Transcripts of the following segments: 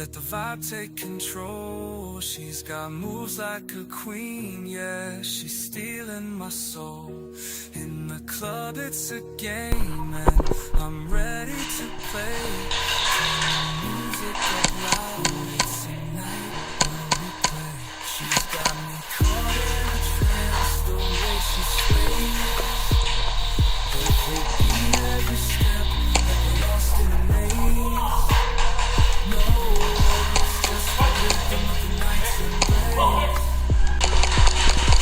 let the vibe take control. She's got moves like a queen, yeah, she's stealing my soul. In the club it's a game and I'm ready to play. Turn the music up loud, it's a night when we play. She's got me caught in a trance, the way she sways. Every beat, every step, like we're lost in a maze. No, it's just the rhythm of the night's embrace.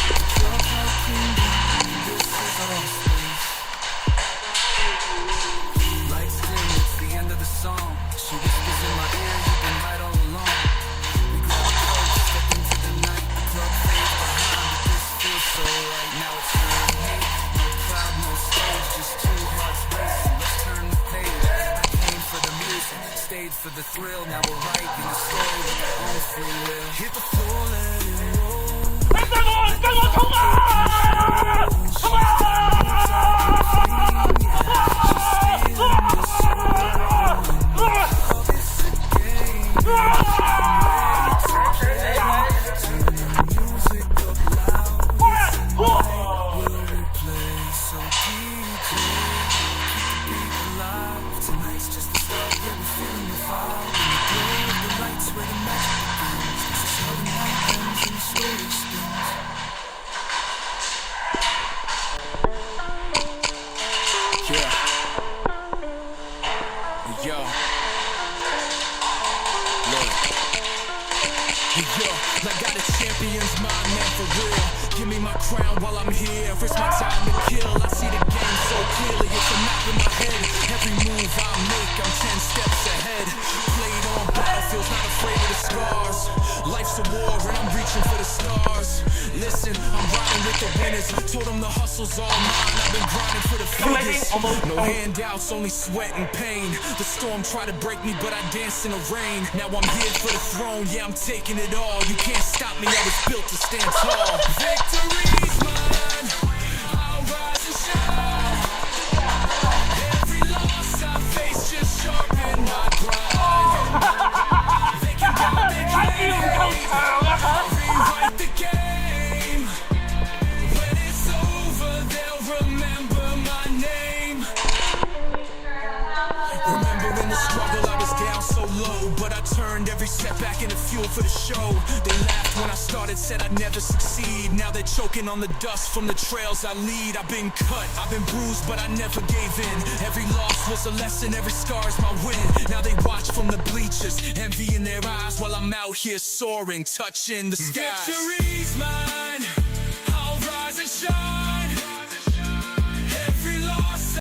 The club's our kingdom, this is our space. Lights dim, it's the end of the song. She whispers in my ear, you've been right all along. We grab a coat, step into the night. The club fades behind, but this feels so right. Now it's her and me, no crowd, no stage, just two hearts racing. Let's turn the page. I came for the music, stayed for the thrill. Now we're writing a story with our own free will. Hit the floor, let it roll. 跟我冲啊！冲！Tonight's just the start, yeah, we're feeling the vibe. In the glow of the lights where the magic begins. This is how the night ends and the story spins. Yeah. Yo. Look. Yo, I got a champion's mind, man, for real. Give me my crown while I'm here. It's my time to kill. I see the game so clearly. It's a map in my head. Every move I make, I'm 10 steps ahead. Played on battlefields, not afraid of the scars. Life's a war and I'm reaching for the stars. Listen, I'm riding with the winners. Told them the hustle's all mine. I've been grinding for the figures. No handouts, only sweat and pain. The storm tried to break me, but I danced in the rain. Now I'm here for the throne, yeah, I'm taking it all. You can't stop me, I was built to stand tall. Victory's mine, I'll rise and shine. Every loss I face just sharpen my grind. They can doubt, they can't I'll rewrite the game. When it's over, they'll remember my name. Remember in the struggle I was down so low, but I turned every setback into fuel for the show. They laughed when I started, said I'd never succeed. Now they're choking on the dust from the trails I lead. I've been cut, I've been bruised, but I never gave in. Every loss was a lesson, every scar's my win. Now they watch from the bleachers, envy in their eyes, while I'm out here soaring, touching the skies. Victory's mine, I'll rise and shine.